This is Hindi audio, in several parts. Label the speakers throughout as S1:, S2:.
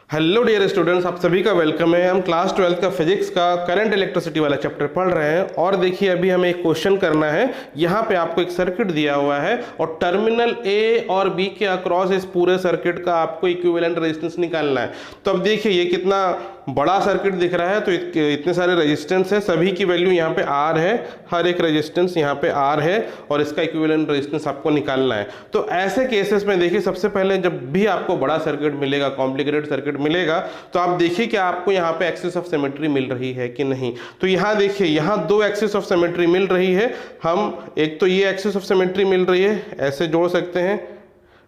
S1: हेलो डियर स्टूडेंट्स, आप सभी का वेलकम है। हम क्लास 12 का फिजिक्स का करंट इलेक्ट्रिसिटी वाला चैप्टर पढ़ रहे हैं और देखिए अभी हमें एक क्वेश्चन करना है। यहाँ पे आपको एक सर्किट दिया हुआ है और टर्मिनल ए और बी के अक्रॉस इस पूरे सर्किट का आपको इक्विवेलेंट रेजिस्टेंस निकालना है। तो अब देखिए ये कितना बड़ा सर्किट दिख रहा है, तो इतने सारे रेजिस्टेंस है, सभी की वैल्यू यहाँ पे आर है, हर एक रेजिस्टेंस यहाँ पे आर है और इसका इक्विवेलेंट रेजिस्टेंस आपको निकालना है। तो ऐसे केसेस में देखिए सबसे पहले जब भी आपको बड़ा सर्किट मिलेगा, कॉम्प्लिकेटेड सर्किट मिलेगा, तो आप देखिए कि आपको यहाँ पे एक्सिस ऑफ सिमेट्री मिल रही है कि नहीं। तो यहाँ देखिए यहाँ दो एक्सिस ऑफ सिमेट्री मिल रही है। हम एक तो ये एक्सिस ऑफ सिमेट्री मिल रही है, ऐसे जोड़ सकते हैं,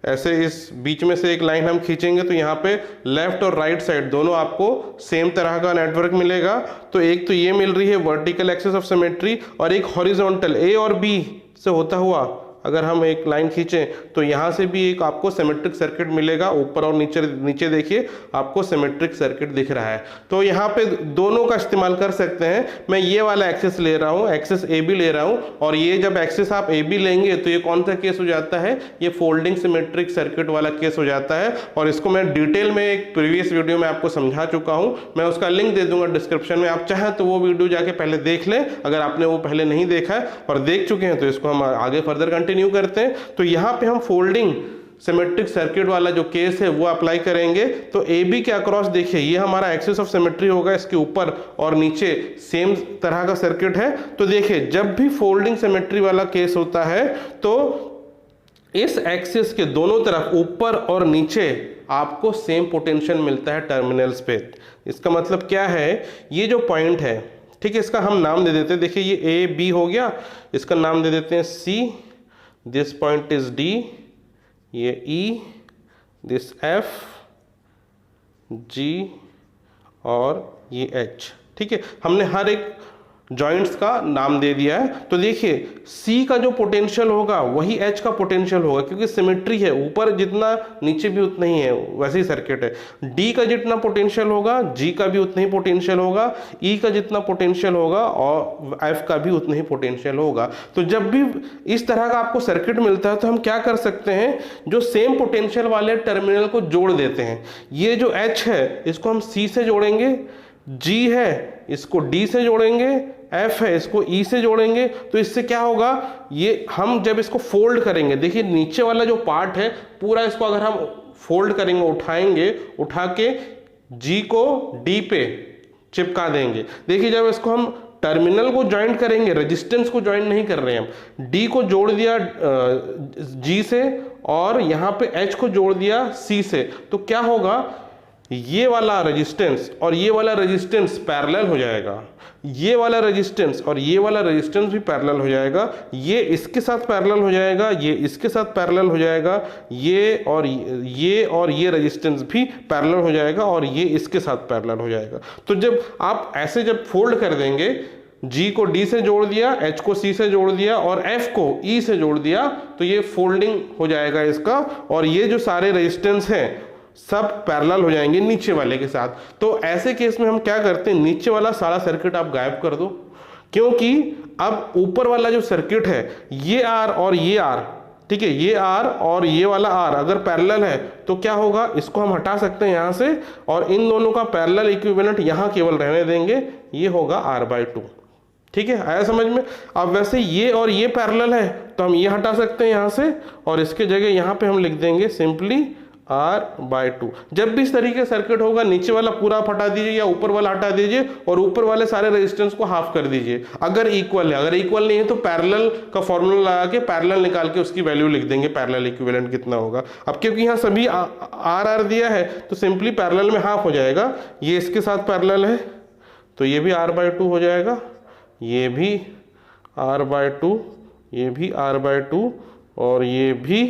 S1: ऐसे इस बीच में से एक लाइन हम खींचेंगे तो यहाँ पे लेफ्ट और राइट साइड दोनों आपको सेम तरह का नेटवर्क मिलेगा। तो एक तो ये मिल रही है वर्टिकल एक्सिस ऑफ सिमेट्री और एक हॉरिजॉन्टल ए और बी से होता हुआ अगर हम एक लाइन खींचें तो यहाँ से भी एक आपको सिमेट्रिक सर्किट मिलेगा। ऊपर और नीचे नीचे देखिए आपको सिमेट्रिक सर्किट दिख रहा है। तो यहाँ पे दोनों का इस्तेमाल कर सकते हैं। मैं ये वाला एक्सिस ले रहा हूँ, एक्सिस ए बी ले रहा हूँ, और ये जब एक्सिस आप ए बी लेंगे तो ये कौन सा केस हो जाता है, ये फोल्डिंग सिमेट्रिक सर्किट वाला केस हो जाता है। और इसको मैं डिटेल में एक प्रीवियस वीडियो में आपको समझा चुका हूँ, मैं उसका लिंक दे दूंगा डिस्क्रिप्शन में। आप चाहें तो वो वीडियो जाके पहले देख लें अगर आपने वो पहले नहीं देखा है, और देख चुके हैं तो इसको हम आगे फर्दर कंटिन्यू करते हैं। तो यहाँ पे हम फोल्डिंग सिमेट्रिक सर्किट वाला जो केस है वो अप्लाई करेंगे। तो ए बी के अक्रॉस देखिए ये हमारा एक्सिस ऑफ सिमेट्री होगा, इसके ऊपर और नीचे सेम तरह का सर्किट है। तो देखिए जब भी फोल्डिंग सिमेट्री वाला केस होता है तो इस एक्सिस के दोनों तरफ ऊपर और नीचे आपको सेम पोटेंशियल मिलता है टर्मिनल्स पे। इसका मतलब क्या है, ये जो पॉइंट है, ठीक है, इसका हम नाम दे देते हैं। देखिए ये ए बी हो गया, इसका नाम दे देते हैं सी, दिस पॉइंट इज डी, ये ई, दिस एफ, जी और ये एच। ठीक है, हमने हर एक जॉइंट्स का नाम दे दिया है। तो देखिए C का जो पोटेंशियल होगा वही H का पोटेंशियल होगा, क्योंकि सिमेट्री है, ऊपर जितना नीचे भी उतना ही है, वैसे ही सर्किट है। D का जितना पोटेंशियल होगा G का भी उतना ही पोटेंशियल होगा, E का जितना पोटेंशियल होगा और F का भी उतना ही पोटेंशियल होगा। तो जब भी इस तरह का आपको सर्किट मिलता है तो हम क्या कर सकते हैं, जो सेम पोटेंशियल वाले टर्मिनल को जोड़ देते हैं। ये जो H है इसको हम C से जोड़ेंगे, G है इसको D से जोड़ेंगे, F है इसको E से जोड़ेंगे। तो इससे क्या होगा, ये हम जब इसको फोल्ड करेंगे, देखिए नीचे वाला जो पार्ट है पूरा इसको अगर हम फोल्ड करेंगे, उठाएंगे, उठा के G को D पे चिपका देंगे। देखिए जब इसको हम टर्मिनल को ज्वाइंट करेंगे, रेजिस्टेंस को ज्वाइंट नहीं कर रहे हैं हम, D को जोड़ दिया G से और यहाँ पे H को जोड़ दिया C से, तो क्या होगा, ये वाला रेजिस्टेंस और ये वाला रेजिस्टेंस पैरेलल हो जाएगा, ये वाला रेजिस्टेंस और ये वाला रेजिस्टेंस भी पैरेलल हो जाएगा, ये इसके साथ पैरेलल हो जाएगा, ये इसके साथ पैरेलल हो जाएगा, ये और ये रेजिस्टेंस भी पैरेलल हो जाएगा और ये इसके साथ पैरेलल हो जाएगा। तो जब आप ऐसे जब फोल्ड कर देंगे, G को D से जोड़ दिया, H को C से जोड़ दिया और F को E से जोड़ दिया, तो ये फोल्डिंग हो जाएगा इसका, और ये जो सारे रेजिस्टेंस हैं सब पैरेलल हो जाएंगे नीचे वाले के साथ। तो ऐसे केस में हम क्या करते हैं, नीचे वाला सारा सर्किट आप गायब कर दो, क्योंकि अब ऊपर वाला जो सर्किट है ये R और ये R, ठीक है, ये R और ये वाला R अगर पैरेलल है तो क्या होगा, इसको हम हटा सकते हैं यहाँ से और इन दोनों का पैरेलल इक्विवेलेंट यहाँ केवल रहने देंगे, ये होगा R/2। ठीक है, आया समझ में। अब वैसे ये और ये पैरेलल है तो हम ये हटा सकते हैं यहाँ से और इसके जगह यहाँ पे हम लिख देंगे सिंपली R/2। जब भी इस तरीके सर्किट होगा, नीचे वाला पूरा आप हटा दीजिए या ऊपर वाला हटा दीजिए और ऊपर वाले सारे रेजिस्टेंस को हाफ कर दीजिए अगर इक्वल है। अगर इक्वल नहीं है तो पैरेलल का फॉर्मूला लगा के पैरेलल निकाल के उसकी वैल्यू लिख देंगे, पैरेलल इक्विवेलेंट कितना होगा। अब क्योंकि यहाँ सभी R दिया है तो सिंपली पैरेलल में हाफ हो जाएगा, ये इसके साथ पैरेलल है तो ये भी R/2 हो जाएगा, ये भी R/2, ये भी R/2 और ये भी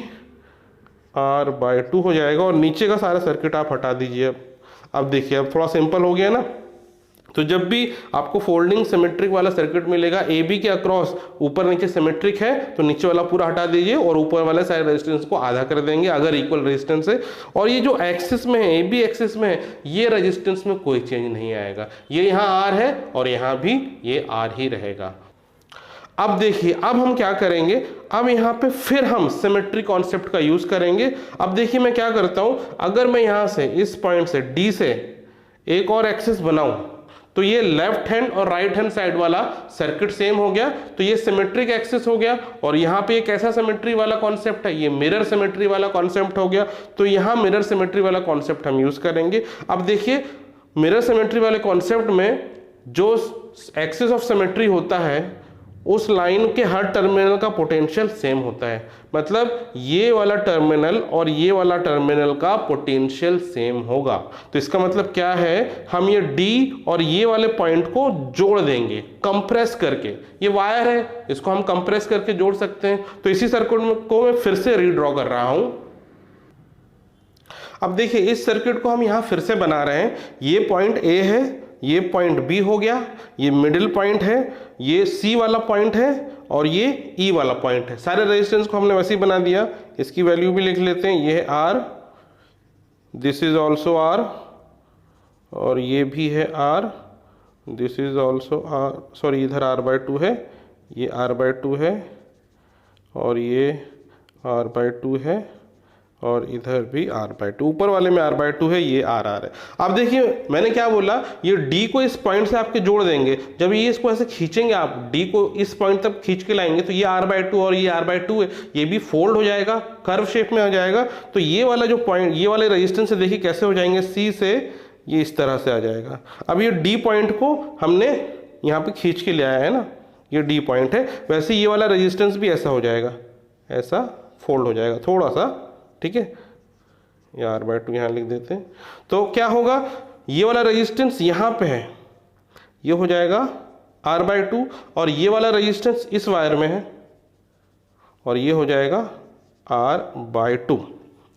S1: R/2 हो जाएगा, और नीचे का सारा सर्किट आप हटा दीजिए। अब देखिए अब थोड़ा सिंपल हो गया ना। तो जब भी आपको फोल्डिंग सिमेट्रिक वाला सर्किट मिलेगा, ए बी के अक्रॉस ऊपर नीचे सिमेट्रिक है तो नीचे वाला पूरा हटा दीजिए और ऊपर वाले सारे रेजिस्टेंस को आधा कर देंगे अगर इक्वल रेजिस्टेंस है। और ये जो एक्सिस में है, ए बी एक्सिस में है, ये रेजिस्टेंस में कोई चेंज नहीं आएगा, ये यहाँ R है और यहाँ भी ये R ही रहेगा। अब देखिए अब हम क्या करेंगे, अब यहाँ पे फिर हम सिमेट्री कॉन्सेप्ट का यूज करेंगे। अब देखिए मैं क्या करता हूँ, अगर मैं यहाँ से इस पॉइंट से डी से एक और एक्सिस बनाऊं तो ये लेफ्ट हैंड और राइट हैंड साइड वाला सर्किट सेम हो गया, तो ये सिमेट्रिक एक्सिस हो गया। और यहाँ पे एक ऐसा सिमेट्री वाला कॉन्सेप्ट है, ये मिरर सिमेट्री वाला कॉन्सेप्ट हो गया, तो यहाँ मिरर सिमेट्री वाला कॉन्सेप्ट हम यूज करेंगे। अब देखिए मिरर सिमेट्री वाले कॉन्सेप्ट में जो एक्सिस ऑफ सिमेट्री होता है उस लाइन के हर टर्मिनल का पोटेंशियल सेम होता है, मतलब ये वाला टर्मिनल और ये वाला टर्मिनल का पोटेंशियल सेम होगा। तो इसका मतलब क्या है, हम ये D और ये वाले पॉइंट को जोड़ देंगे कंप्रेस करके। ये वायर है, इसको हम कंप्रेस करके जोड़ सकते हैं। तो इसी सर्किट को मैं फिर से रीड्रॉ कर रहा हूं। अब देखिए इस सर्किट को हम यहां फिर से बना रहे हैं। ये पॉइंट A है, ये पॉइंट B हो गया, ये मिडिल पॉइंट है, ये C वाला पॉइंट है और ये E वाला पॉइंट है। सारे रेजिस्टेंस को हमने वैसे ही बना दिया। इसकी वैल्यू भी लिख लेते हैं, ये है R, this is also R और ये भी है R, this is also R, sorry इधर R/2 है, ये R/2 है और ये R/2 है और इधर भी R/2, ऊपर वाले में R/2 है, ये R है। अब देखिए मैंने क्या बोला, ये D को इस पॉइंट से आपके जोड़ देंगे। जब ये इसको ऐसे खींचेंगे, आप D को इस पॉइंट तक खींच के लाएंगे तो ये R/2 और ये R/2 है, ये भी फोल्ड हो जाएगा, कर्व शेप में हो जाएगा। तो ये वाला जो पॉइंट, ये वाले रेजिस्टेंस से देखिए कैसे हो जाएंगे, C से ये इस तरह से आ जाएगा। अब ये D पॉइंट को हमने यहाँ पे खींच के ले आया है ना, ये D पॉइंट है, वैसे ये वाला रेजिस्टेंस भी ऐसा हो जाएगा, ऐसा फोल्ड हो जाएगा थोड़ा सा, ठीक है। ये R/2 यहाँ लिख देते हैं। तो क्या होगा, ये वाला रेजिस्टेंस यहाँ पे है, ये हो जाएगा R/2 और ये वाला रेजिस्टेंस इस वायर में है और ये हो जाएगा R/2।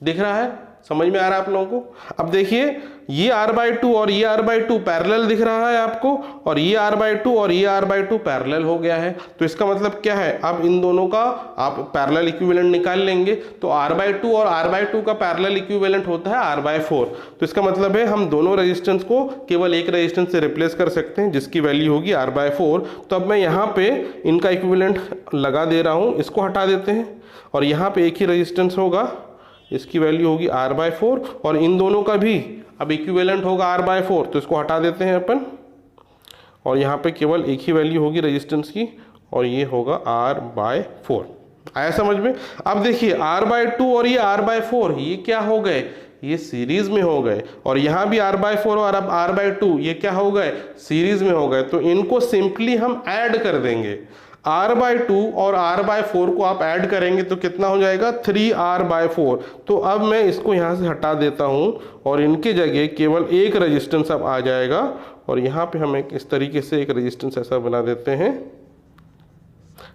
S1: दिख रहा है, समझ में आ रहा है आप लोगों को। अब देखिए ये R/2 और ये R/2 पैरेलल दिख रहा है आपको, और ये R/2 और ये R/2 पैरेलल हो गया है। तो इसका मतलब क्या है, अब इन दोनों का आप पैरेलल इक्विवेलेंट निकाल लेंगे। तो R/2 और R/2 का पैरेलल इक्विवेलेंट होता है R/4। तो इसका मतलब है हम दोनों रेजिस्टेंस को केवल एक रेजिस्टेंस से रिप्लेस कर सकते हैं जिसकी वैल्यू होगी R/4। तो अब मैं यहाँ पे इनका इक्विवेलेंट लगा दे रहा हूँ, इसको हटा देते हैं और यहाँ पे एक ही रेजिस्टेंस होगा, इसकी वैल्यू होगी R/4 और इन दोनों का भी अब इक्विवेलेंट होगा R/4। तो इसको हटा देते हैं अपन और यहाँ पे केवल एक ही वैल्यू होगी रेजिस्टेंस की और ये होगा R/4। आया समझ में। अब देखिए R/2 और ये R/4 ये क्या हो गए, ये सीरीज में हो गए, और यहाँ भी R/4 और अब R/2 ये क्या हो गए, सीरीज में हो गए। तो इनको सिंपली हम ऐड कर देंगे। R/2 और R/4 को आप ऐड करेंगे तो कितना हो जाएगा, 3R/4। तो अब मैं इसको यहाँ से हटा देता हूँ और इनके जगह केवल एक रेजिस्टेंस अब आ जाएगा और यहाँ पे हम एक इस तरीके से एक रेजिस्टेंस ऐसा बना देते हैं,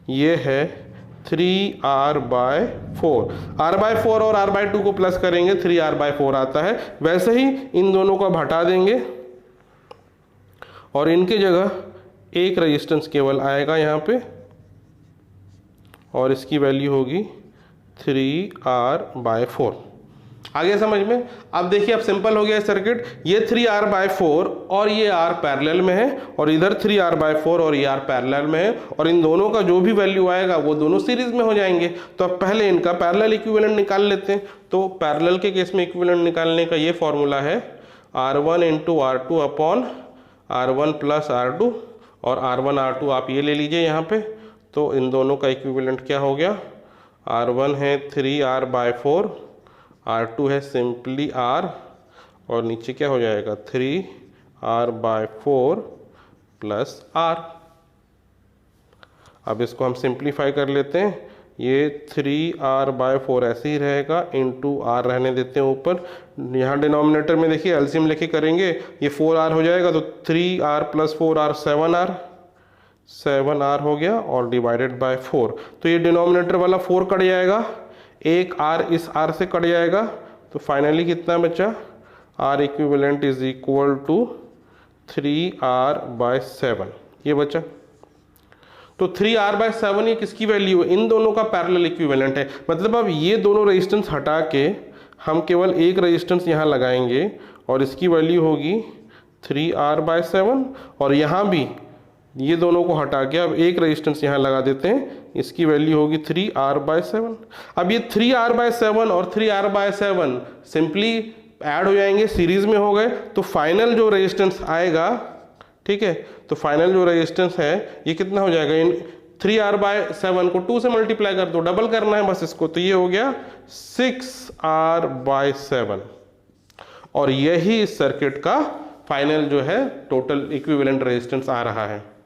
S1: ये है 3R/4। R/4 और R/2 को प्लस करेंगे 3R/4 आता है। वैसे ही इन दोनों को अब हटा देंगे और इनके जगह एक रेजिस्टेंस केवल आएगा यहाँ पे और इसकी वैल्यू होगी 3R/4। आगे समझ में। अब देखिए अब सिंपल हो गया सर्किट, ये 3R/4 और ये R पैरेलल में है और इधर 3R/4 और ये R पैरेलल में है, और इन दोनों का जो भी वैल्यू आएगा वो दोनों सीरीज में हो जाएंगे। तो अब पहले इनका पैरेलल इक्विवेलेंट निकाल लेते हैं। तो पैरेलल के केस में इक्विवेलेंट निकालने का ये फॉर्मूला है R1 × R2 upon R1 plus R2, और R1 R2 आप ये ले लीजिए यहाँ पे। तो इन दोनों का इक्विवेलेंट क्या हो गया, R1 है 3R/4, R2 है सिंपली R और नीचे क्या हो जाएगा 3R/4 प्लस R। अब इसको हम सिंप्लीफाई कर लेते हैं, ये 3R/4 ऐसे ही रहेगा, इंटू R रहने देते हैं ऊपर। यहाँ डिनोमिनेटर में देखिए एलसीएम लेके करेंगे, ये 4R हो जाएगा, तो 3R प्लस 4R 7R हो गया और डिवाइडेड बाय 4। तो ये डिनोमिनेटर वाला 4 कट जाएगा, एक R इस R से कट जाएगा, तो फाइनली कितना बचा, R equivalent is equal to 3R/7 ये बचा। तो 3R/7 ये किसकी वैल्यू है, इन दोनों का पैरेलल इक्विवेलेंट है। मतलब अब ये दोनों रेजिस्टेंस हटा के हम केवल एक रेजिस्टेंस यहाँ लगाएंगे और इसकी वैल्यू होगी 3R/7, और यहाँ भी ये दोनों को हटा के अब एक रेजिस्टेंस यहाँ लगा देते हैं, इसकी वैल्यू होगी 3R/7। अब ये 3R/7 और 3R/7 सिंपली ऐड हो जाएंगे, सीरीज में हो गए, तो फाइनल जो रेजिस्टेंस आएगा, ठीक है, तो फाइनल जो रेजिस्टेंस है ये कितना हो जाएगा, इन 3R/7 को 2 से मल्टीप्लाई कर दो, डबल करना है बस इसको, तो ये हो गया 6R/7 और यही इस सर्किट का फाइनल जो है टोटल इक्विवेलेंट रेजिस्टेंस आ रहा है।